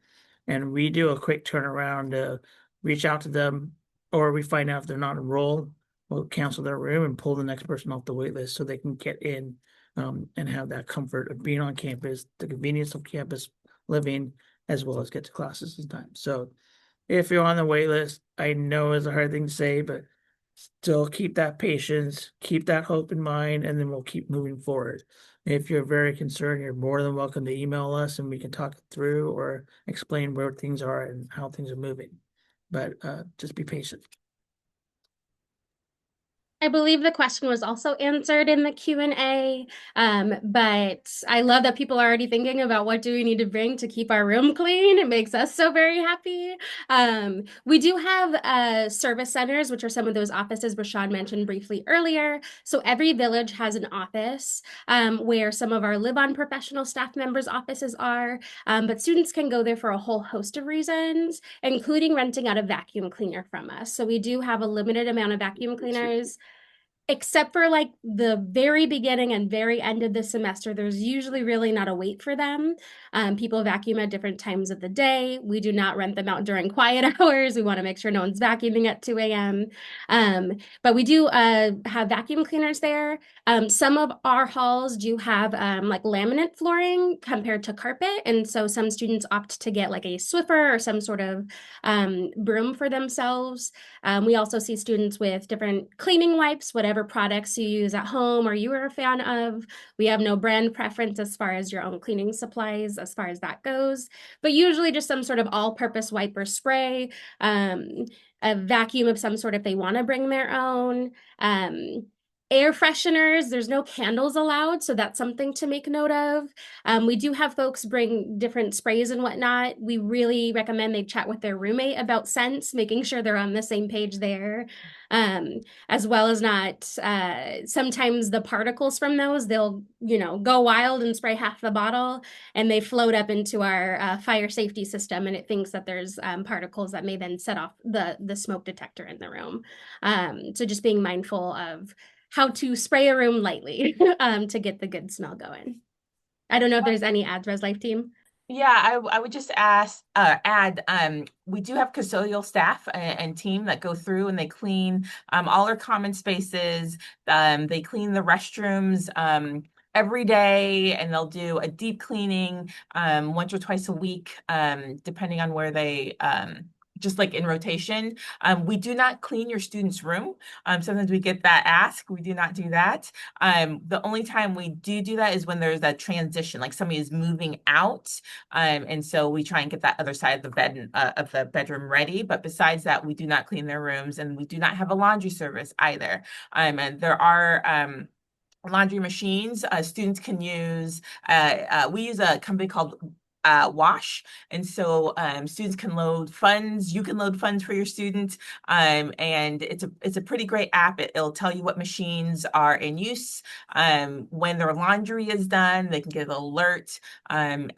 And we do a quick turnaround to reach out to them, or we find out if they're not enrolled, we'll cancel their room and pull the next person off the wait list so they can get in and have that comfort of being on campus, the convenience of campus living, as well as get to classes in time. So if you're on the wait list, I know it's a hard thing to say, but still keep that patience, keep that hope in mind, and then we'll keep moving forward. If you're very concerned, you're more than welcome to email us and we can talk it through or explain where things are and how things are moving. But just be patient. I believe the question was also answered in the Q&A, but I love that people are already thinking about what do we need to bring to keep our room clean. It makes us so very happy. We do have service centers, which are some of those offices Rashawn mentioned briefly earlier. So every village has an office where some of our live-on professional staff members' offices are, but students can go there for a whole host of reasons, including renting out a vacuum cleaner from us. So we do have a limited amount of vacuum cleaners. Except for like the very beginning and very end of the semester, there's usually really not a wait for them. People vacuum at different times of the day. We do not rent them out during quiet hours. We want to make sure no one's vacuuming at 2 a.m. But we do have vacuum cleaners there. Some of our halls do have like laminate flooring compared to carpet. And so some students opt to get like a Swiffer or some sort of broom for themselves. We also see students with different cleaning wipes, whatever products you use at home or you are a fan of. We have no brand preference as far as your own cleaning supplies, as far as that goes, but usually just some sort of all-purpose wipe or spray, a vacuum of some sort if they want to bring their own. Air fresheners, there's no candles allowed, so that's something to make note of. We do have folks bring different sprays and whatnot. We really recommend they chat with their roommate about scents, making sure they're on the same page there. As well as not, sometimes the particles from those, they'll, go wild and spray half the bottle and they float up into our fire safety system and it thinks that there's particles that may then set off the smoke detector in the room. So just being mindful of how to spray a room lightly to get the good smell going. I don't know if there's any ads, Res Life team. Yeah, I would just add, we do have custodial staff and team that go through and they clean all our common spaces. They clean the restrooms every day, and they'll do a deep cleaning once or twice a week, depending on where they just like in rotation. We do not clean your student's room. Sometimes we get that ask. We do not do that. The only time we do that is when there's a transition, like somebody is moving out. And so we try and get that other side of the bed of the bedroom ready. But besides that, we do not clean their rooms, and we do not have a laundry service either. And there are laundry machines students can use. We use a company called Wash, and so students can load funds. You can load funds for your students, and it's a pretty great app. It'll tell you what machines are in use. When their laundry is done, they can get an alert, and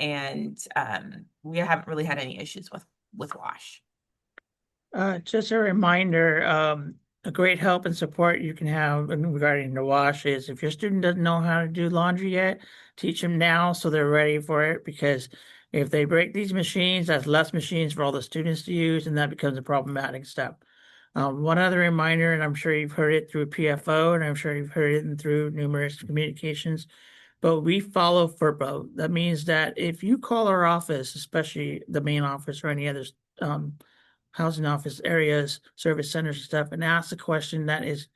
we haven't really had any issues with Wash. Just a reminder, a great help and support you can have regarding the wash is if your student doesn't know how to do laundry yet, teach them now so they're ready for it, because if they break these machines, that's less machines for all the students to use, and that becomes a problematic step. One other reminder, and I'm sure you've heard it through PFO, and I'm sure you've heard it through numerous communications, but we follow FERPA. That means that if you call our office, especially the main office or any other housing office areas, service centers and stuff, and ask a question that is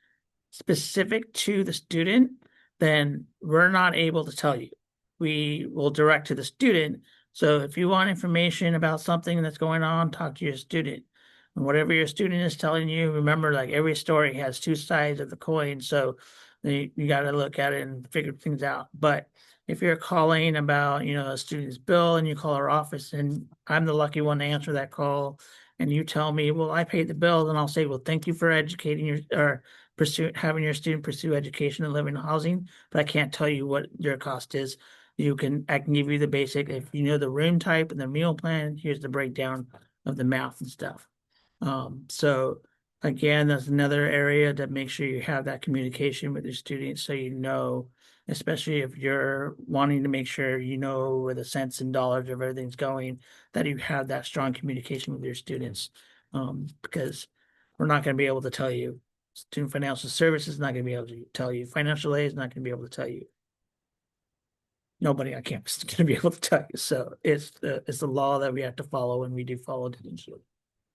specific to the student, then we're not able to tell you. We will direct to the student. So if you want information about something that's going on, talk to your student. And whatever your student is telling you, remember, like, every story has two sides of the coin. So you got to look at it and figure things out. But if you're calling about, a student's bill and you call our office and I'm the lucky one to answer that call, and you tell me, well, I paid the bill, then I'll say, well, thank you for educating or having your student pursue education and living in housing, but I can't tell you what your cost is. I can give you the basic, if you know the room type and the meal plan, here's the breakdown of the math and stuff. So again, that's another area to make sure you have that communication with your students, so especially if you're wanting to make sure where the cents and dollars of everything's going, that you have that strong communication with your students. Because we're not going to be able to tell you. Student financial services is not going to be able to tell you. Financial aid is not going to be able to tell you. Nobody on campus is going to be able to tell you. So it's the law that we have to follow, and we do follow it eventually.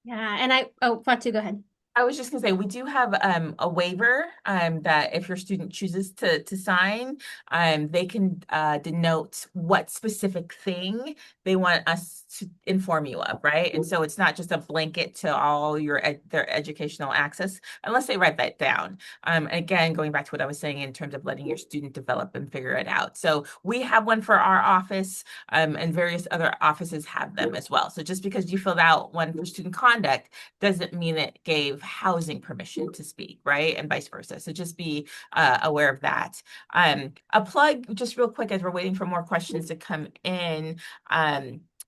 Yeah, and Fatu, go ahead. I was just gonna say, we do have a waiver that if your student chooses to sign, they can denote what specific thing they want us to inform you of, right? And so it's not just a blanket to all their educational access unless they write that down. Again, going back to what I was saying in terms of letting your student develop and figure it out. So we have one for our office, and various other offices have them as well. So just because you filled out one for student conduct doesn't mean it gave housing permission to speak, right? And vice versa. So just be aware of that. A plug, just real quick, as we're waiting for more questions to come in.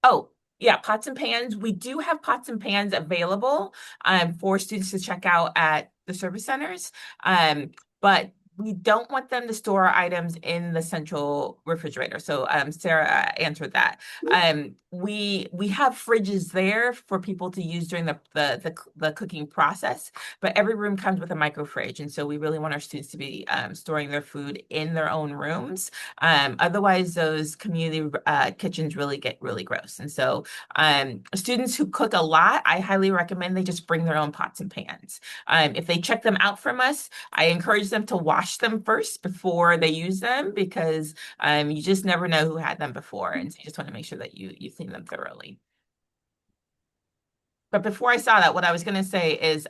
Oh, yeah, pots and pans. We do have pots and pans available for students to check out at the service centers. But we don't want them to store items in the central refrigerator. So Sarah answered that. We have fridges there for people to use during the cooking process, but every room comes with a micro fridge, and so we really want our students to be storing their food in their own rooms. Otherwise, those community kitchens really get really gross. And so students who cook a lot, I highly recommend they just bring their own pots and pans. If they check them out from us, I encourage them to wash them first before they use them, because you just never know who had them before, and so you just want to make sure that you clean them thoroughly. But before I saw that, what I was going to say is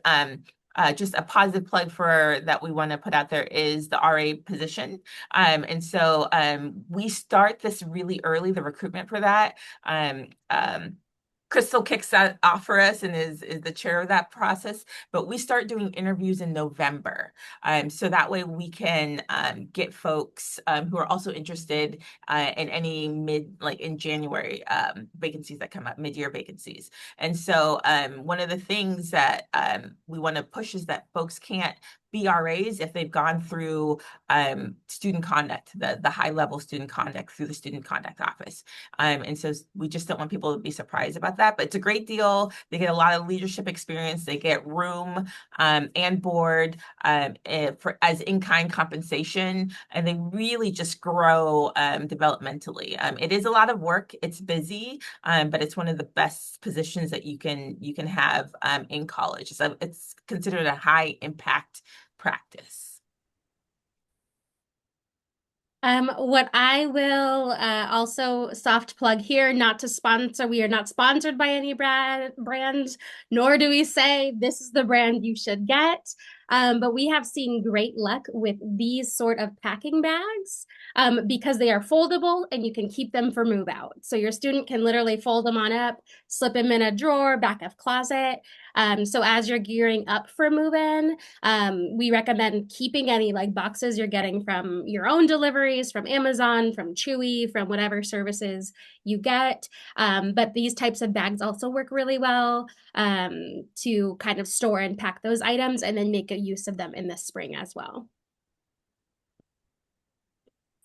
just a positive plug for that we want to put out there is the RA position. And so we start this really early, the recruitment for that. Crystal kicks that off for us and is the chair of that process, but we start doing interviews in November. So that way we can get folks who are also interested in any in January vacancies that come up, mid-year vacancies. And so one of the things that we want to push is that folks can't be RAs if they've gone through student conduct, the high level student conduct through the student conduct office. And so we just don't want people to be surprised about that, but it's a great deal. They get a lot of leadership experience. They get room and board as in-kind compensation, and they really just grow developmentally. It is a lot of work. It's busy, but it's one of the best positions that you can have in college. So it's considered a high impact practice. What I will also soft plug here, not to sponsor, we are not sponsored by any brands, nor do we say this is the brand you should get. But we have seen great luck with these sort of packing bags because they are foldable and you can keep them for move out. So your student can literally fold them on up, slip them in a drawer, back of closet. So as you're gearing up for move in, we recommend keeping any boxes you're getting from your own deliveries, from Amazon, from Chewy, from whatever services you get. But these types of bags also work really well to kind of store and pack those items and then make a use of them in the spring as well.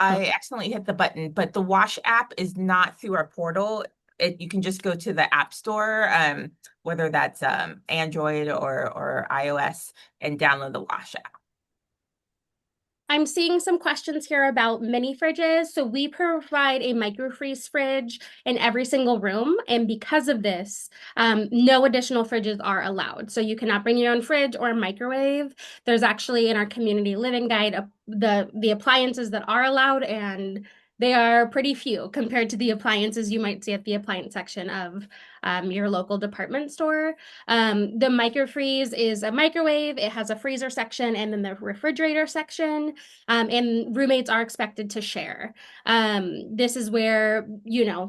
I accidentally hit the button, but the Wash app is not through our portal. You can just go to the App Store, whether that's Android or iOS, and download the Wash app. I'm seeing some questions here about mini fridges. So we provide a microfreeze fridge in every single room. And because of this, no additional fridges are allowed. So you cannot bring your own fridge or microwave. There's actually in our community living guide, the appliances that are allowed, and they are pretty few compared to the appliances you might see at the appliance section of your local department store. The microfreeze is a microwave. It has a freezer section and then the refrigerator section. And roommates are expected to share. This is where,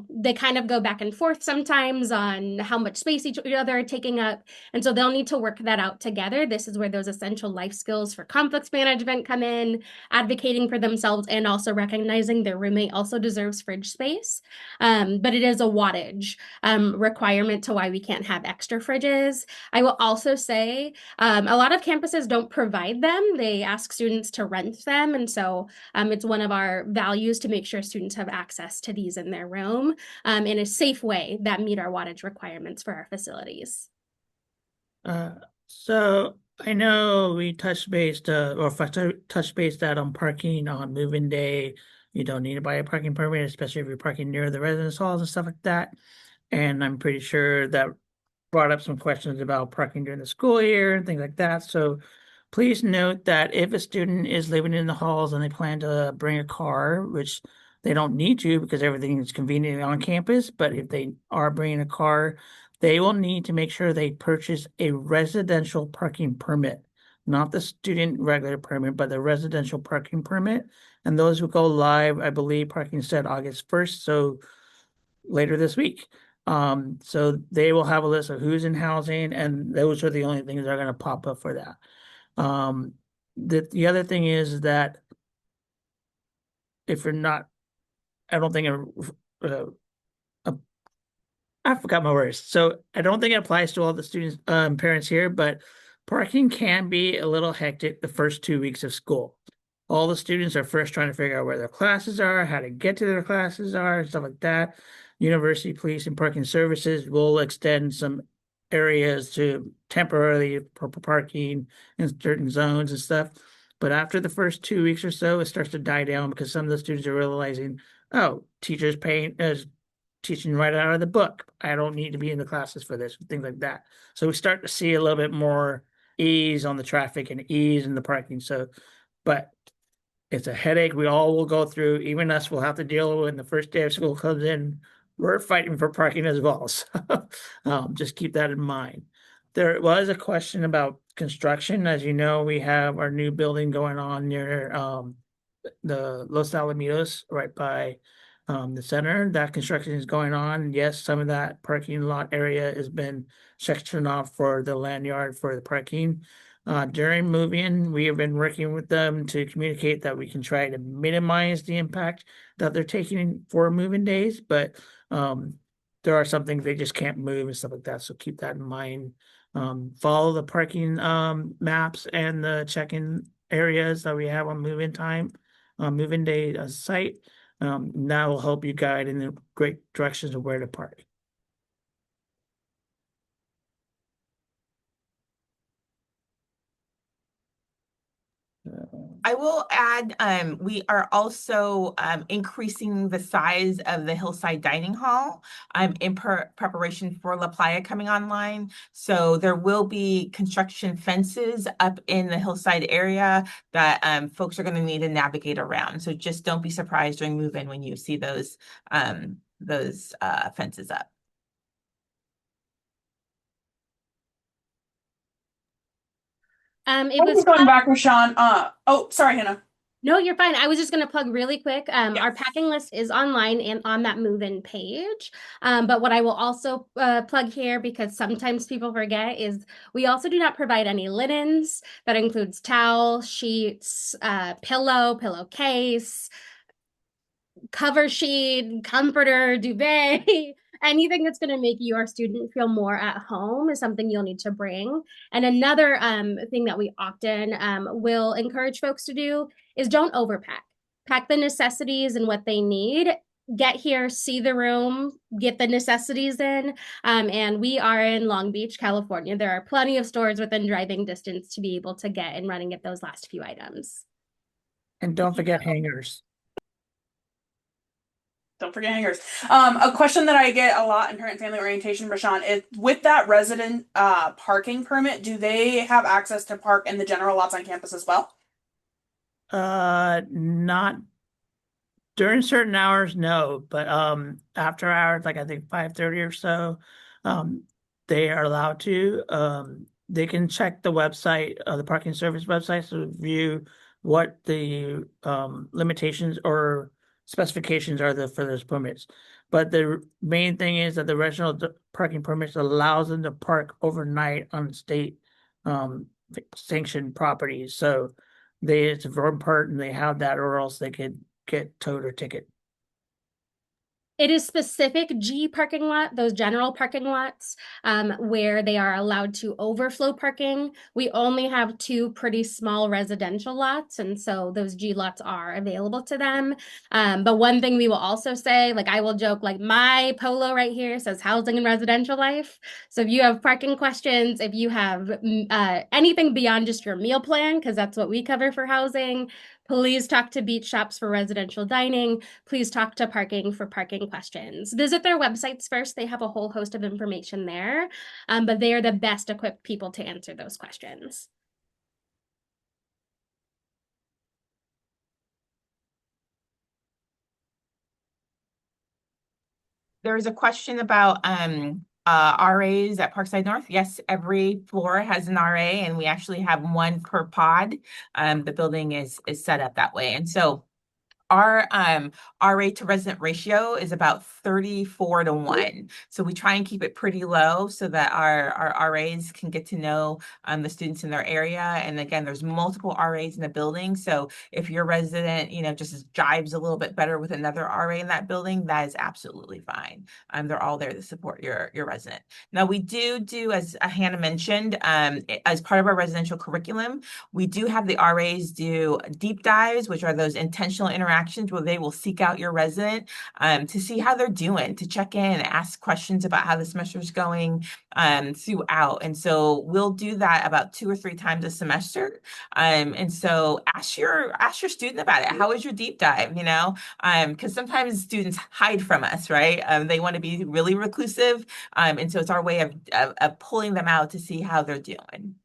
they kind of go back and forth sometimes on how much space each other are taking up. And so they'll need to work that out together. This is where those essential life skills for conflict management come in, advocating for themselves and also recognizing their roommate also deserves fridge space. But it is a wattage requirement to why we can't have extra fridges. I will also say a lot of campuses don't provide them. They ask students to rent them. And so it's one of our values to make sure students have access to these in their room in a safe way that meet our wattage requirements for our facilities. So I know we touched based or if I touched base that on parking on move-in day, you don't need to buy a parking permit, especially if you're parking near the residence halls and stuff like that. And I'm pretty sure that brought up some questions about parking during the school year and things like that. So please note that if a student is living in the halls and they plan to bring a car, which they don't need to because everything is convenient on campus, but if they are bringing a car, they will need to make sure they purchase a residential parking permit, not the student regular permit, but the residential parking permit. And those will go live, I believe, parking said August 1st, so later this week. So they will have a list of who's in housing, and those are the only things that are going to pop up for that. The other thing is that if you're not, I don't think I forgot my words. So I don't think it applies to all the students, parents here, but parking can be a little hectic the first 2 weeks of school. All the students are first trying to figure out where their classes are, how to get to their classes are, stuff like that. University Police and Parking Services will extend some areas to temporarily for parking in certain zones and stuff. But after the first 2 weeks or so, it starts to die down because some of the students are realizing, oh, teachers paying teaching right out of the book. I don't need to be in the classes for this, things like that. So we start to see a little bit more ease on the traffic and ease in the parking. So, but it's a headache we all will go through. Even us will have to deal with when the first day of school comes in. We're fighting for parking as well. So just keep that in mind. There was a question about construction. As you know, we have our new building going on near the Los Alamitos right by the center. That construction is going on. Yes, some of that parking lot area has been sectioned off for the land yard for the parking. During move-in, we have been working with them to communicate that we can try to minimize the impact that they're taking for move-in days, but there are some things they just can't move and stuff like that. So keep that in mind. Follow the parking maps and the check-in areas that we have on move-in time, move-in day site. That will help you guide in the great directions of where to park. I will add, we are also increasing the size of the Hillside Dining Hall in preparation for La Playa coming online. So there will be construction fences up in the Hillside area that folks are going to need to navigate around. So just don't be surprised during move-in when you see those fences up. It was going back, Rashawn. Oh, sorry, Hannah. No, you're fine. I was just going to plug really quick. Our Yes. packing list is online and on that move-in page. But what I will also plug here, because sometimes people forget, is we also do not provide any linens. That includes towel, sheets, pillowcase, cover sheet, comforter, duvet, anything that's going to make your student feel more at home is something you'll need to bring. And another thing that we often will encourage folks to do is don't overpack. Pack the necessities and what they need. Get here, see the room, get the necessities in. And we are in Long Beach, California. There are plenty of stores within driving distance to be able to get and run and get those last few items. And don't forget hangers. Don't forget hangers. A question that I get a lot in parent family orientation, Rashawn, is with that resident parking permit, do they have access to park in the general lots on campus as well? Not during certain hours, no, but after hours, like I think 5:30 or so, um, they are allowed to. They can check the website, the parking service website to view what the limitations or specifications are for those permits. But the main thing is that the regional parking permits allows them to park overnight on state um sanctioned properties. So it's very important they have that, or else they could get towed or ticket. It is specific G parking lot, those general parking lots, where they are allowed to overflow parking. We only have two pretty small residential lots, and so those G lots are available to them. But one thing we will also say, like I will joke, like my polo right here says housing and residential life. So if you have parking questions, if you have anything beyond just your meal plan, because that's what we cover for housing, please talk to Beach Shops for residential dining. Please talk to parking for parking questions. Visit their websites first. They have a whole host of information there, but they are the best equipped people to answer those questions. There is a question about RAs at Parkside North. Yes, every floor has an RA, and we actually have one per pod. The building is set up that way, and so our RA to resident ratio is about 34-1. So we try and keep it pretty low so that our RAs can get to know the students in their area. And again, there's multiple RAs in the building. So if your resident, just jives a little bit better with another RA in that building, that is absolutely fine. They're all there to support your resident. Now we do, as Hannah mentioned, as part of our residential curriculum, we do have the RAs do deep dives, which are those intentional interactions where they will seek out your resident to see how they're doing, to check in and ask questions about how the semester is going throughout. And so we'll do that about 2 or 3 times a semester. And so ask your student about it. How was your deep dive? Because sometimes students hide from us, right? They want to be really reclusive. And so it's our way of pulling them out to see how they're doing.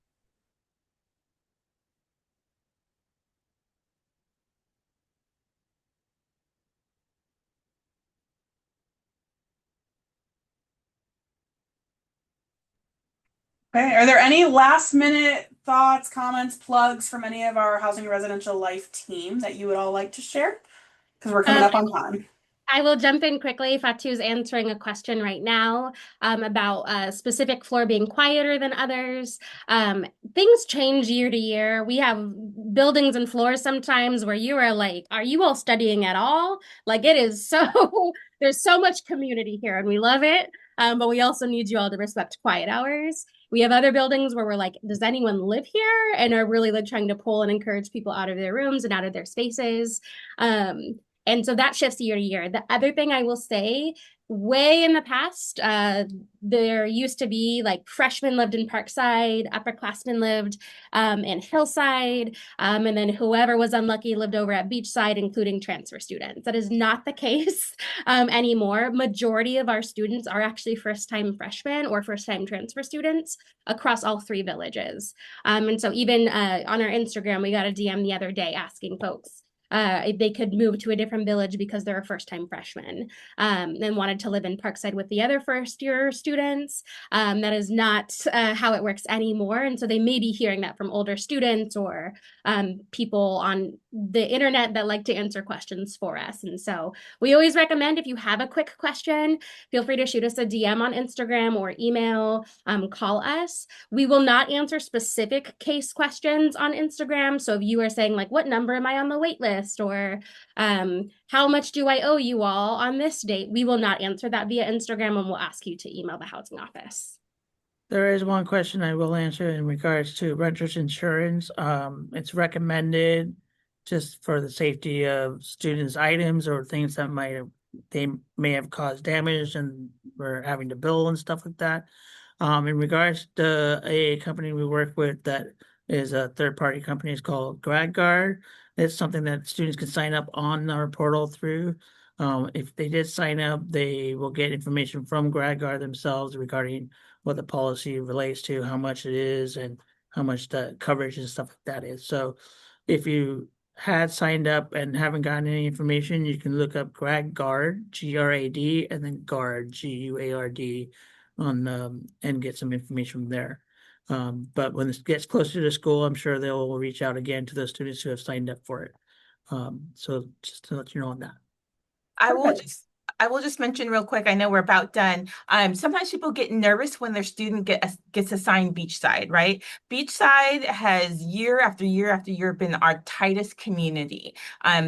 Okay, are there any last minute thoughts, comments, plugs from any of our housing and residential life team that you would all like to share? Because we're coming up on time. I will jump in quickly. Fatu's answering a question right now about a specific floor being quieter than others. Things change year to year. We have buildings and floors sometimes where you are like, are you all studying at all? Like it is so, there's so much community here and we love it. But we also need you all to respect quiet hours. We have other buildings where we're like, does anyone live here? And are really like trying to pull and encourage people out of their rooms and out of their spaces. And so that shifts year to year. The other thing I will say, way in the past, there used to be like freshmen lived in Parkside, upperclassmen lived in Hillside, and then whoever was unlucky lived over at Beachside, including transfer students. That is not the case anymore. Majority of our students are actually first-time freshmen or first-time transfer students across all 3 villages. And so even on our Instagram, we got a DM the other day asking folks, if they could move to a different village because they're a first-time freshman and wanted to live in Parkside with the other first-year students. That is not how it works anymore. And so they may be hearing that from older students or people on the internet that like to answer questions for us. And so we always recommend if you have a quick question, feel free to shoot us a DM on Instagram or email, call us. We will not answer specific case questions on Instagram. So if you are saying like, what number am I on the wait list? Or how much do I owe you all on this date? We will not answer that via Instagram and we'll ask you to email the housing office. There is one question I will answer in regards to renter's insurance. It's recommended just for the safety of students' items or things that they may have caused damage and we're having to bill and stuff like that. In regards to a company we work with that is a third-party company. It's called GradGuard. It's something that students can sign up on our portal through. If they did sign up, they will get information from GradGuard themselves regarding what the policy relates to, how much it is, and how much the coverage and stuff like that is. So if you had signed up and haven't gotten any information, you can look up GradGuard, G-R-A-D, and then Guard, G-U-A-R-D, on and get some information from there. But when it gets closer to school, I'm sure they will reach out again to those students who have signed up for it. So just to let you know on that. I will Perfect. just I will just mention real quick, I know we're about done. Sometimes people get nervous when their student gets assigned Beachside, right? Beachside has year after year after year been our tightest community.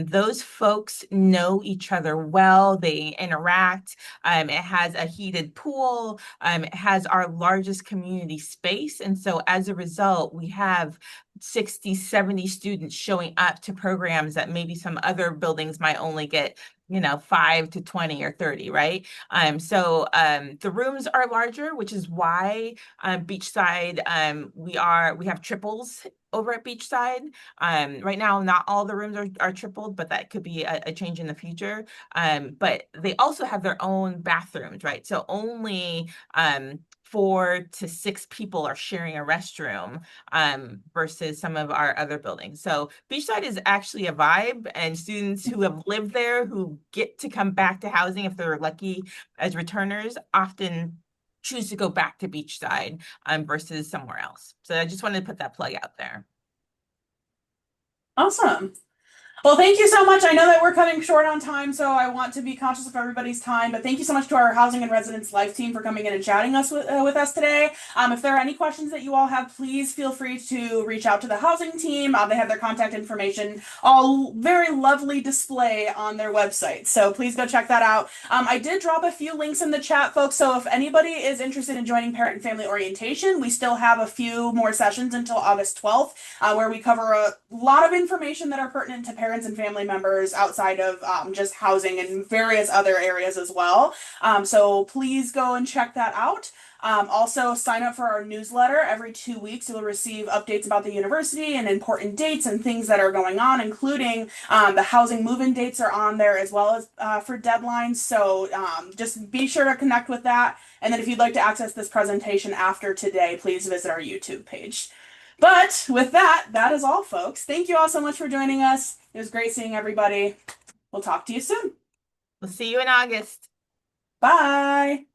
Those folks know each other well, they interact. It has a heated pool, it has our largest community space. And so as a result, we have 60, 70 students showing up to programs that maybe some other buildings might only get 5 to 20 or 30, right? So the rooms are larger, which is why Beachside, we have triples over at Beachside. Right now, not all the rooms are tripled, but that could be a change in the future. But they also have their own bathrooms, right? So only 4 to 6 people are sharing a restroom versus some of our other buildings. So Beachside is actually a vibe, and students who have lived there, who get to come back to housing if they're lucky as returners, often choose to go back to Beachside versus somewhere else. So I just wanted to put that plug out there. Awesome. Well, thank you so much. I know that we're cutting short on time, so I want to be conscious of everybody's time. But thank you so much to our Housing and Residence Life team for coming in and chatting with us today. If there are any questions that you all have, please feel free to reach out to the housing team. They have their contact information, all very lovely display on their website. So please go check that out. I did drop a few links in the chat, folks. So if anybody is interested in joining parent and family orientation, we still have a few more sessions until August 12th, where we cover a lot of information that are pertinent to parents and family members outside of just housing and various other areas as well. So please go and check that out. Also, sign up for our newsletter. Every 2 weeks, you'll receive updates about the university and important dates and things that are going on, including the housing move-in dates are on there as well as for deadlines. So just be sure to connect with that. And then if you'd like to access this presentation after today, please visit our YouTube page. But with that, that is all, folks. Thank you all so much for joining us. It was great seeing everybody. We'll talk to you soon. We'll see you in August. Bye.